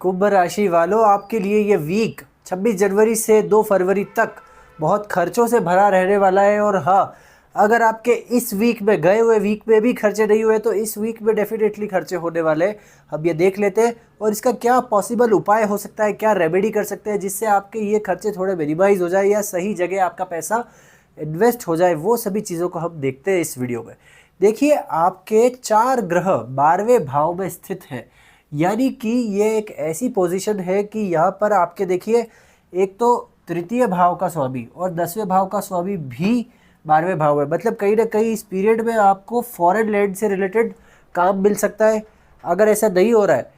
कुंभ राशि वालों, आपके लिए ये वीक 26 जनवरी से 2 फरवरी तक बहुत खर्चों से भरा रहने वाला है। और हाँ, अगर आपके इस वीक में, गए हुए वीक में भी खर्चे नहीं हुए तो इस वीक में डेफिनेटली खर्चे होने वाले हैं। हम ये देख लेते हैं और इसका क्या पॉसिबल उपाय हो सकता है, क्या रेमेडी कर सकते हैं जिससे आपके ये खर्चे थोड़े मिनिमाइज हो जाए या सही जगह आपका पैसा इन्वेस्ट हो जाए। वो सभी चीज़ों को हम देखते हैं इस वीडियो में। देखिए, आपके 4 ग्रह 12वें भाव में स्थित है, यानी कि ये एक ऐसी पोजीशन है कि यहाँ पर आपके देखिए, एक तो तृतीय भाव का स्वामी और 10वें भाव का स्वामी भी 12वें भाव में, मतलब कहीं ना कहीं इस पीरियड में आपको फॉरेन लैंड से रिलेटेड काम मिल सकता है। अगर ऐसा नहीं हो रहा है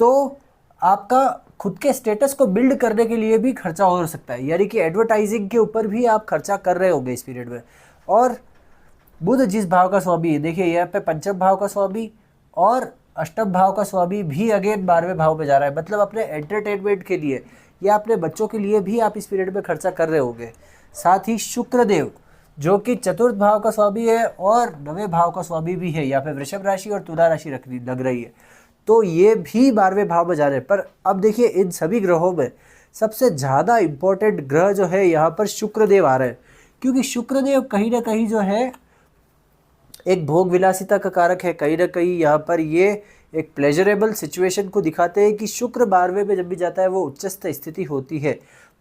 तो आपका खुद के स्टेटस को बिल्ड करने के लिए भी खर्चा हो सकता है, यानी कि एडवर्टाइजिंग के ऊपर भी आप खर्चा कर रहे होंगे इस पीरियड में। और बुध जिस भाव का स्वामी है, देखिए यहाँ पे पंचम भाव का स्वामी और अष्टम भाव का स्वामी भी अगेन 12वें भाव में जा रहा है, मतलब अपने एंटरटेनमेंट के लिए या अपने बच्चों के लिए भी आप इस पीरियड में खर्चा कर रहे होंगे। साथ ही शुक्रदेव जो कि चतुर्थ भाव का स्वामी है और 9वें भाव का स्वामी भी है, यहाँ पे वृषभ राशि और तुला राशि लग रही है, तो ये भी 12वें भाव में जा रहे हैं। पर अब देखिए, इन सभी ग्रहों में सबसे ज़्यादा इम्पोर्टेंट ग्रह जो है यहाँ पर शुक्रदेव आ रहे हैं, क्योंकि शुक्रदेव कहीं ना कहीं जो है एक भोग विलासिता का कारक है। कहीं ना कहीं यहाँ पर ये एक प्लेजरेबल सिचुएशन को दिखाते हैं कि शुक्र 12वें में जब भी जाता है वो उच्चस्थ स्थिति होती है।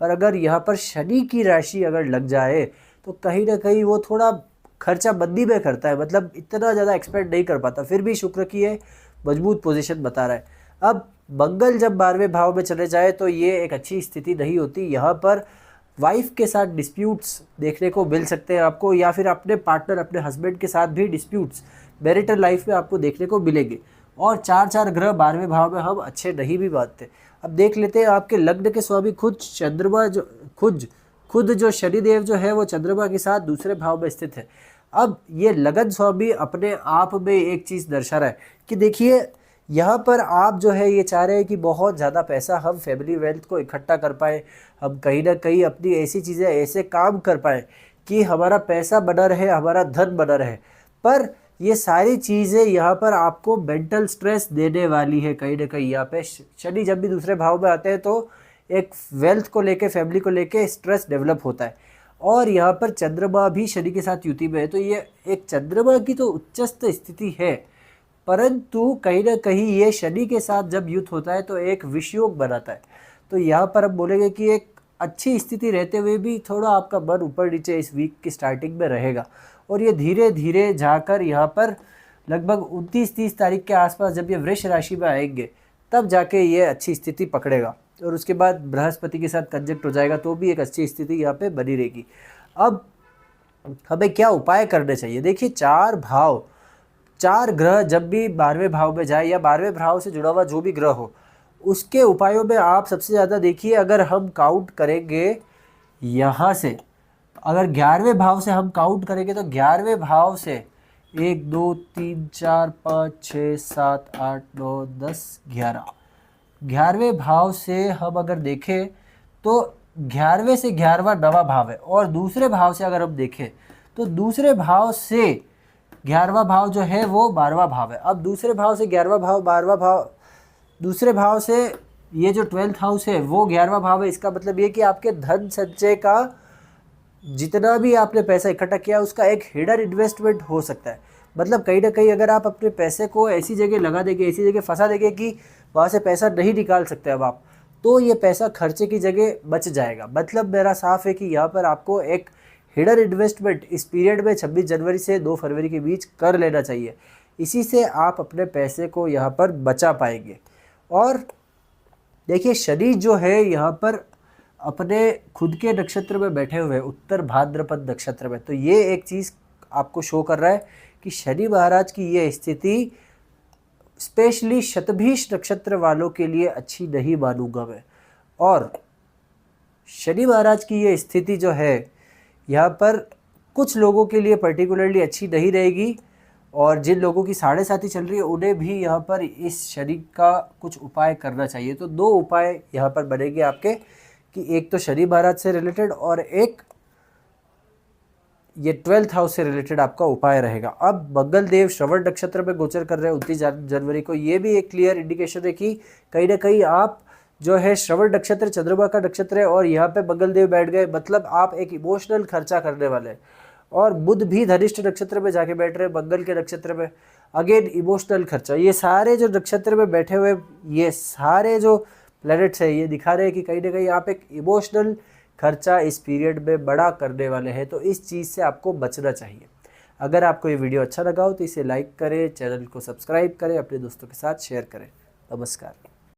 पर अगर यहाँ पर शनि की राशि अगर लग जाए तो कहीं ना कहीं वो थोड़ा खर्चा बंदी में करता है, मतलब इतना ज़्यादा एक्सपेक्ट नहीं कर पाता। फिर भी शुक्र की ये मजबूत पोजीशन बता रहा है। अब मंगल जब 12वें भाव में चले जाए तो ये एक अच्छी स्थिति नहीं होती। यहाँ पर वाइफ के साथ डिस्प्यूट्स देखने को मिल सकते हैं आपको, या फिर अपने पार्टनर, अपने हस्बैंड के साथ भी डिस्प्यूट्स मैरिटल लाइफ में आपको देखने को मिलेंगे। और 4 ग्रह 12वें भाव में हम अच्छे नहीं भी मानते। अब देख लेते हैं, आपके लग्न के स्वामी खुद चंद्रमा जो खुद जो शनिदेव जो है वो चंद्रमा के साथ दूसरे भाव में स्थित है। अब ये लगन स्वामी अपने आप में एक चीज़ दर्शा रहा है कि देखिए, यहाँ पर आप जो है ये चाह रहे हैं कि बहुत ज़्यादा पैसा हम फैमिली वेल्थ को इकट्ठा कर पाए, हम कहीं ना कहीं अपनी ऐसी चीज़ें, ऐसे काम कर पाए कि हमारा पैसा बना रहे, हमारा धन बना रहे। पर ये सारी चीज़ें यहाँ पर आपको मेंटल स्ट्रेस देने वाली है। कहीं ना कहीं यहाँ पे शनि जब भी दूसरे भाव में आते हैं तो एक वेल्थ को लेके, फैमिली को लेके स्ट्रेस डेवलप होता है। और यहाँ पर चंद्रमा भी शनि के साथ युति में है, तो ये एक चंद्रमा की तो उच्चस्थ स्थिति है, परंतु कहीं ना कहीं ये शनि के साथ जब युद्ध होता है तो एक विषयोग बनाता है। तो यहाँ पर हम बोलेंगे कि एक अच्छी स्थिति रहते हुए भी थोड़ा आपका मन ऊपर नीचे इस वीक की स्टार्टिंग में रहेगा। और ये धीरे धीरे जाकर यहाँ पर लगभग 29-30 तारीख के आसपास जब ये वृष राशि में आएंगे तब जाके ये अच्छी स्थिति पकड़ेगा। और उसके बाद बृहस्पति के साथ कंजक्ट हो जाएगा तो भी एक अच्छी स्थिति यहाँ पे बनी रहेगी। अब हमें क्या उपाय करने चाहिए? देखिए, 4 ग्रह जब भी 12वें भाव में जाए या 12वें भाव से जुड़ा हुआ जो भी ग्रह हो, उसके उपायों में आप सबसे ज़्यादा देखिए, अगर हम काउंट करेंगे यहाँ से, अगर 11वें भाव से हम काउंट करेंगे तो 11वें भाव से 1 2 3 4 5 6 7 8 9 10 11, 11वें भाव से हम अगर देखें तो 11वें से 11वां 9वां भाव है। और दूसरे भाव से अगर हम देखें तो दूसरे भाव से 11वां भाव जो है वो 12वां भाव है। अब दूसरे भाव से 11वां भाव, 12वां भाव, दूसरे भाव से ये जो 12th हाउस है वो 11वां भाव है। इसका मतलब ये कि आपके धन संचय का जितना भी आपने पैसा इकट्ठा किया उसका एक हिडन इन्वेस्टमेंट हो सकता है। मतलब कहीं ना कहीं अगर आप अपने पैसे को ऐसी जगह लगा देंगे, ऐसी जगह फंसा देंगे कि वहाँ से पैसा नहीं निकाल सकते अब आप, तो ये पैसा खर्चे की जगह बच जाएगा। मतलब मेरा साफ है कि यहाँ पर आपको एक हिडन इन्वेस्टमेंट इस पीरियड में 26 जनवरी से 2 फरवरी के बीच कर लेना चाहिए। इसी से आप अपने पैसे को यहाँ पर बचा पाएंगे। और देखिए, शनि जो है यहाँ पर अपने खुद के नक्षत्र में बैठे हुए, उत्तर भाद्रपद नक्षत्र में, तो ये एक चीज़ आपको शो कर रहा है कि शनि महाराज की ये स्थिति स्पेशली शतभिष नक्षत्र वालों के लिए अच्छी नहीं मानूंगा मैं। और शनि महाराज की ये स्थिति जो है यहाँ पर कुछ लोगों के लिए पर्टिकुलरली अच्छी नहीं रहेगी, और जिन लोगों की 7.5 चल रही है उन्हें भी यहाँ पर इस शनि का कुछ उपाय करना चाहिए। तो 2 उपाय यहाँ पर बनेंगे आपके, कि एक तो शनि महाराज से रिलेटेड और एक ये 12th हाउस से रिलेटेड आपका उपाय रहेगा। अब मंगल देव श्रवण नक्षत्र में गोचर कर रहे हैं 29 जनवरी को। ये भी एक क्लियर इंडिकेशन है कि कहीं ना कहीं आप जो है श्रवण नक्षत्र चंद्रमा का नक्षत्र है और यहाँ पे मंगल देव बैठ गए, मतलब आप एक इमोशनल खर्चा करने वाले हैं। और बुध भी धनिष्ठ नक्षत्र में जाके बैठ रहे हैं मंगल के नक्षत्र में, अगेन इमोशनल खर्चा। ये सारे जो नक्षत्र में बैठे हुए ये सारे जो प्लैनेट्स है ये दिखा रहे हैं कि कहीं ना कहीं आप एक इमोशनल खर्चा इस पीरियड में बड़ा करने वाले हैं, तो इस चीज़ से आपको बचना चाहिए। अगर आपको ये वीडियो अच्छा लगा हो तो इसे लाइक करें, चैनल को सब्सक्राइब करें, अपने दोस्तों के साथ शेयर करें। नमस्कार।